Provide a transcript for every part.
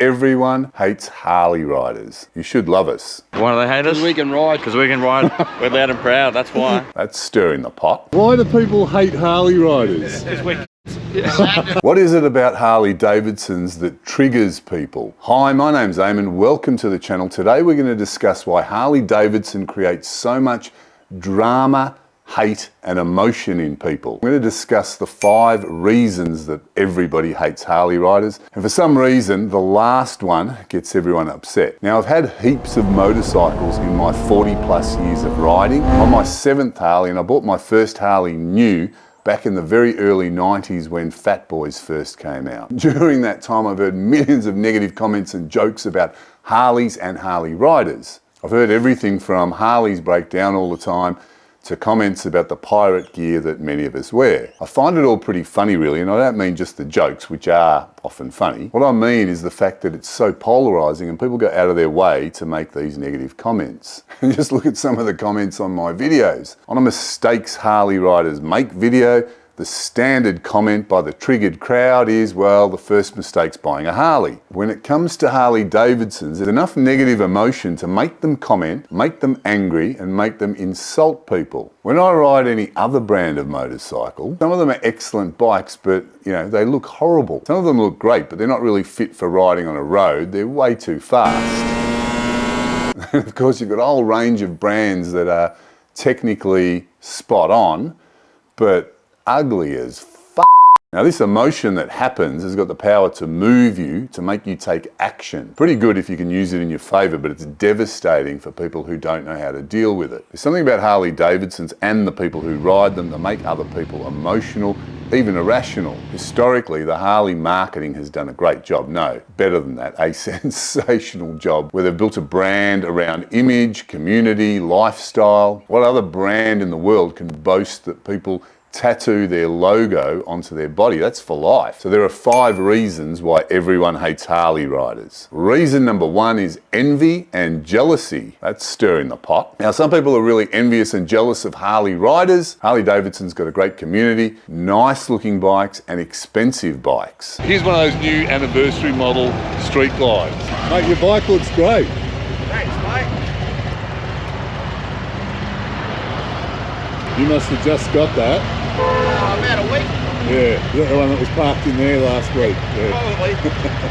everyone hates Harley riders. You should love us. Why do they hate us? Because we can ride. Because we can ride. We're loud and proud, that's why. That's stirring the pot. Why do people hate Harley riders? Because we're What is it about Harley Davidsons that triggers people? Hi, my name's Eamon. Welcome to the channel. Today we're going to discuss why Harley Davidson creates so much drama, hate and emotion in people. We're going to discuss the 5 reasons that everybody hates Harley riders, and for some reason the last one gets everyone upset. Now, I've had heaps of motorcycles in my 40 plus years of riding. On my 7th Harley, and I bought my first Harley new back in the very early 90s when Fat Boys first came out. During that time I've heard millions of negative comments and jokes about Harleys and Harley riders. I've heard everything from Harleys break down all the time to comments about the pirate gear that many of us wear. I find it all pretty funny really, and I don't mean just the jokes, which are often funny. What I mean is the fact that it's so polarizing and people go out of their way to make these negative comments. And just look at some of the comments on my videos. On a mistakes Harley riders make video, the standard comment by the triggered crowd is, well, the first mistake's buying a Harley. When it comes to Harley Davidsons, there's enough negative emotion to make them comment, make them angry, and make them insult people. When I ride any other brand of motorcycle, some of them are excellent bikes, but you know, they look horrible. Some of them look great, but they're not really fit for riding on a road. They're way too fast. And of course, you've got a whole range of brands that are technically spot on, but ugly as f***. Now, this emotion that happens has got the power to move you, to make you take action. Pretty good if you can use it in your favour, but it's devastating for people who don't know how to deal with it. There's something about Harley Davidsons and the people who ride them that make other people emotional, even irrational. Historically, the Harley marketing has done a great job. No, better than that, a sensational job where they've built a brand around image, community, lifestyle. What other brand in the world can boast that people tattoo their logo onto their body? That's for life. So there are 5 reasons why everyone hates Harley riders. Reason number 1 is envy and jealousy. That's stirring the pot. Now, some people are really envious and jealous of Harley riders. Harley Davidson's got a great community, nice looking bikes and expensive bikes. Here's one of those new anniversary model Street Glides. Mate, your bike looks great. Thanks, mate. You must have just got that. About a week. Yeah, the one that was parked in there last week. Yeah. Probably.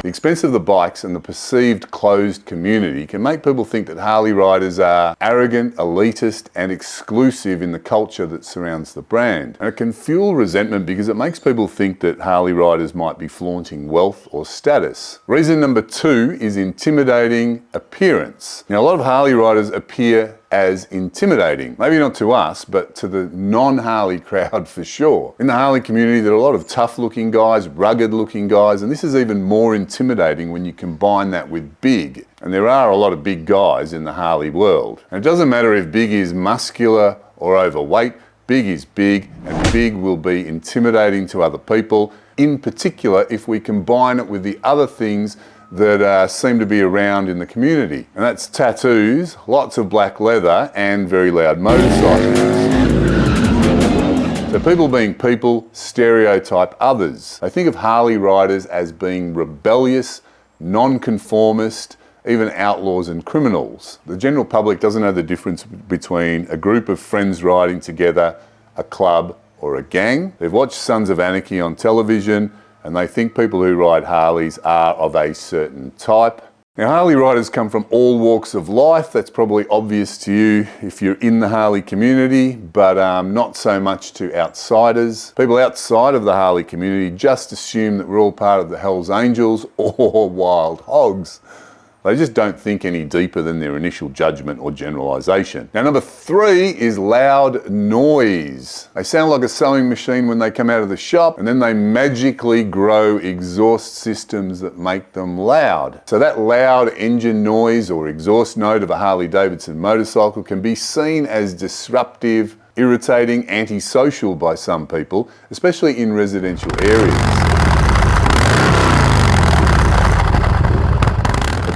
The expense of the bikes and the perceived closed community can make people think that Harley riders are arrogant, elitist and exclusive in the culture that surrounds the brand. And it can fuel resentment because it makes people think that Harley riders might be flaunting wealth or status. Reason number 2 is intimidating appearance. Now, a lot of Harley riders appear as intimidating. Maybe not to us, but to the non-Harley crowd for sure. In the Harley community, there are a lot of tough looking guys, rugged looking guys, and this is even more intimidating when you combine that with big. And there are a lot of big guys in the Harley world. And it doesn't matter if big is muscular or overweight, big is big, and big will be intimidating to other people, in particular if we combine it with the other things that seem to be around in the community. And that's tattoos, lots of black leather, and very loud motorcycles. So people being people stereotype others. They think of Harley riders as being rebellious, non-conformist, even outlaws and criminals. The general public doesn't know the difference between a group of friends riding together, a club, or a gang. They've watched Sons of Anarchy on television, and they think people who ride Harleys are of a certain type. Now, Harley riders come from all walks of life. That's probably obvious to you if you're in the Harley community, but not so much to outsiders. People outside of the Harley community just assume that we're all part of the Hells Angels or Wild Hogs. They just don't think any deeper than their initial judgment or generalisation. Now, number 3 is loud noise. They sound like a sewing machine when they come out of the shop, and then they magically grow exhaust systems that make them loud. So that loud engine noise or exhaust note of a Harley Davidson motorcycle can be seen as disruptive, irritating, antisocial by some people, especially in residential areas.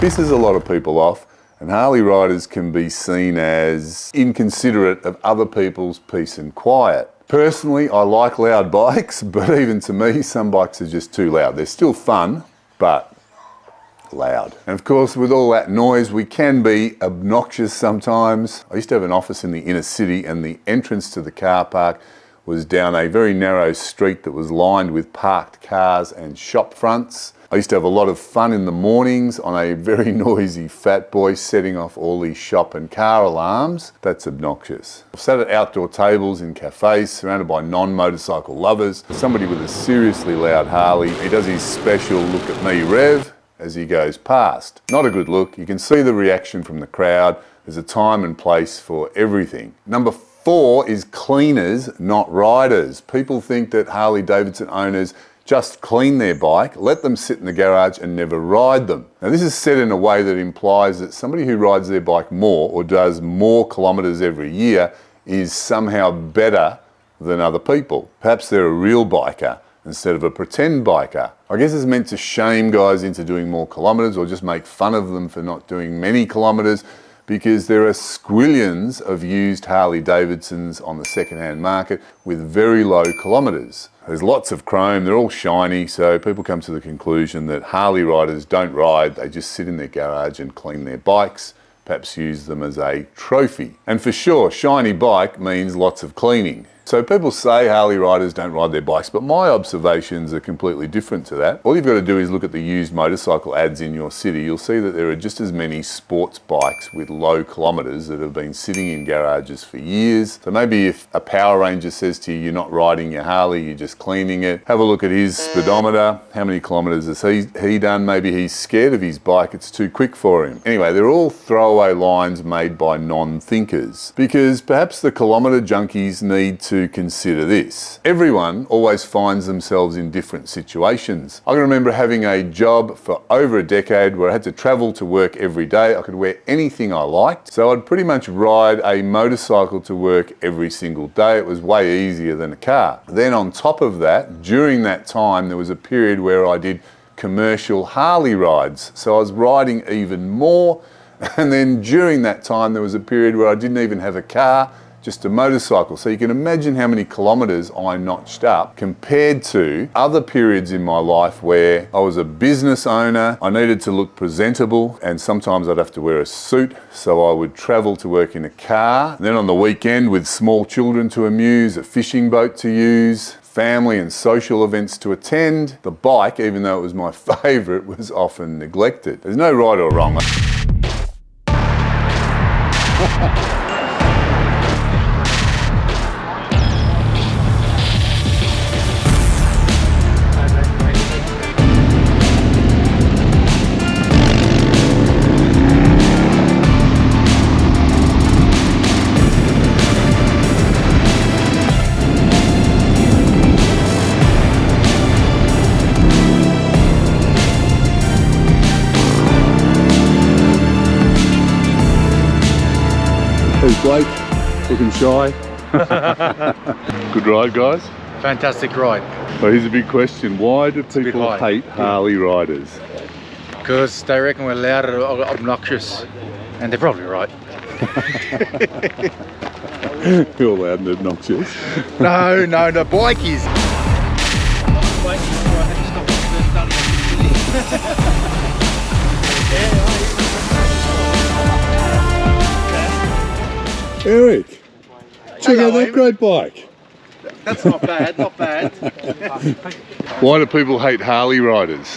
Pisses a lot of people off, and Harley riders can be seen as inconsiderate of other people's peace and quiet. Personally, I like loud bikes, but even to me, some bikes are just too loud. They're still fun, but loud. And of course, with all that noise, we can be obnoxious sometimes. I used to have an office in the inner city, and the entrance to the car park was down a very narrow street that was lined with parked cars and shop fronts. I used to have a lot of fun in the mornings on a very noisy fat boy setting off all these shop and car alarms. That's obnoxious. I've sat at outdoor tables in cafes surrounded by non-motorcycle lovers. Somebody with a seriously loud Harley, he does his special look at me rev as he goes past. Not a good look. You can see the reaction from the crowd. There's a time and place for everything. Number 4 is cleaners, not riders. People think that Harley Davidson owners just clean their bike, let them sit in the garage and never ride them. Now this is said in a way that implies that somebody who rides their bike more or does more kilometres every year is somehow better than other people. Perhaps they're a real biker instead of a pretend biker. I guess it's meant to shame guys into doing more kilometres or just make fun of them for not doing many kilometres, because there are squillions of used Harley Davidsons on the second-hand market with very low kilometres. There's lots of chrome, they're all shiny, so people come to the conclusion that Harley riders don't ride, they just sit in their garage and clean their bikes, perhaps use them as a trophy. And for sure, shiny bike means lots of cleaning. So people say Harley riders don't ride their bikes, but my observations are completely different to that. All you've got to do is look at the used motorcycle ads in your city. You'll see that there are just as many sports bikes with low kilometres that have been sitting in garages for years. So maybe if a Power Ranger says to you, you're not riding your Harley, you're just cleaning it, have a look at his speedometer. How many kilometres has he done? Maybe he's scared of his bike, it's too quick for him. Anyway, they're all throwaway lines made by non-thinkers, because perhaps the kilometre junkies need to consider this. Everyone always finds themselves in different situations. I can remember having a job for over a decade where I had to travel to work every day. I could wear anything I liked, so I'd pretty much ride a motorcycle to work every single day. It was way easier than a car. Then on top of that, during that time, there was a period where I did commercial Harley rides, so I was riding even more. And then during that time, there was a period where I didn't even have a car, just a motorcycle. So you can imagine how many kilometres I notched up compared to other periods in my life where I was a business owner, I needed to look presentable, and sometimes I'd have to wear a suit, so I would travel to work in a car. And then on the weekend, with small children to amuse, a fishing boat to use, family and social events to attend, the bike, even though it was my favourite, was often neglected. There's no right or wrong. There's Blake, looking shy. Good ride, guys. Fantastic ride. Well, here's a big question. Why do people hate Harley riders? Because they reckon we're loud and obnoxious. And they're probably right. You're loud and obnoxious. No, the bike is. Eric, check out that great bike. That's not bad, not bad. Why do people hate Harley riders?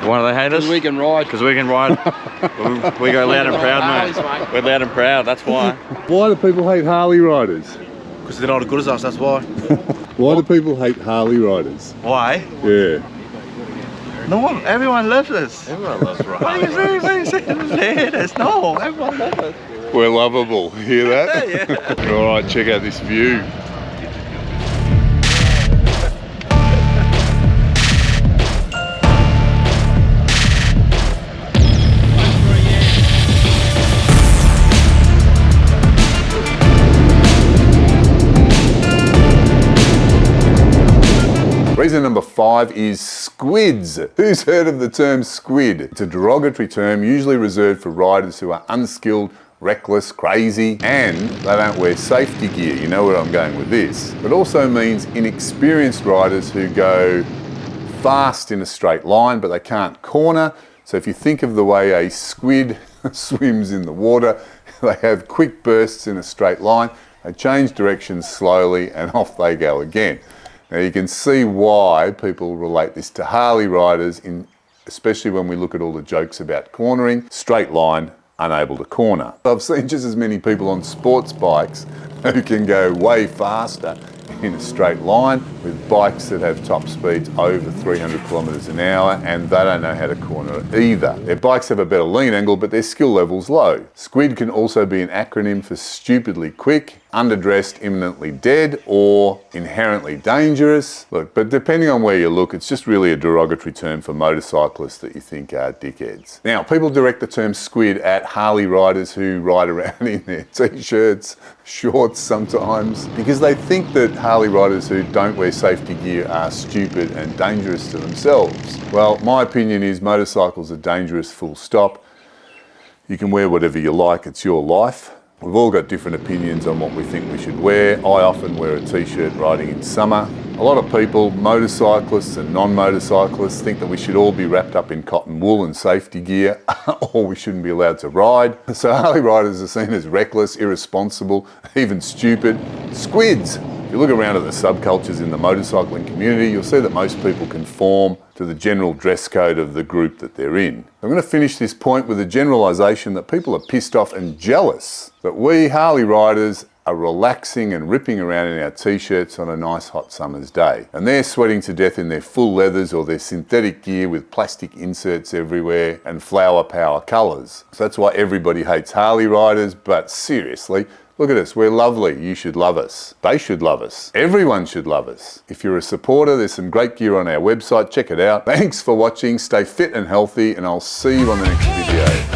Why do they hate us? We can ride. Because we can ride. we go loud and proud, mate. We're loud and proud, that's why. Why do people hate Harley riders? Because they're not as good as us, that's why. Why do people hate Harley riders? Why? Yeah. No one, everyone loves us. Everyone loves What are you saying? No, everyone loves us. We're lovable. Hear that? Yeah. All right, check out this view. Reason number 5 is squids. Who's heard of the term squid? It's a derogatory term usually reserved for riders who are unskilled, reckless, crazy, and they don't wear safety gear. You know where I'm going with this. It also means inexperienced riders who go fast in a straight line, but they can't corner. So if you think of the way a squid swims in the water, they have quick bursts in a straight line, they change directions slowly and off they go again. Now you can see why people relate this to Harley riders, especially when we look at all the jokes about cornering, straight line, unable to corner. I've seen just as many people on sports bikes who can go way faster in a straight line with bikes that have top speeds over 300 kilometres an hour, and they don't know how to corner either. Their bikes have a better lean angle, but their skill level's low. SQUID can also be an acronym for stupidly quick, underdressed, imminently dead, or inherently dangerous. Look, but depending on where you look, it's just really a derogatory term for motorcyclists that you think are dickheads. Now, people direct the term squid at Harley riders who ride around in their t-shirts, shorts sometimes, because they think that Harley riders who don't wear safety gear are stupid and dangerous to themselves. Well, my opinion is motorcycles are dangerous, full stop. You can wear whatever you like, it's your life. We've all got different opinions on what we think we should wear. I often wear a t-shirt riding in summer. A lot of people, motorcyclists and non-motorcyclists, think that we should all be wrapped up in cotton wool and safety gear, or we shouldn't be allowed to ride. So Harley riders are seen as reckless, irresponsible, even stupid. Squids. If you look around at the subcultures in the motorcycling community, you'll see that most people conform to the general dress code of the group that they're in. I'm going to finish this point with a generalisation that people are pissed off and jealous that we Harley riders are relaxing and ripping around in our t-shirts on a nice hot summer's day. And they're sweating to death in their full leathers or their synthetic gear with plastic inserts everywhere and flower power colours. So that's why everybody hates Harley riders, but seriously, look at us, we're lovely, you should love us. They should love us. Everyone should love us. If you're a supporter, there's some great gear on our website, check it out. Thanks for watching, stay fit and healthy, and I'll see you on the next video.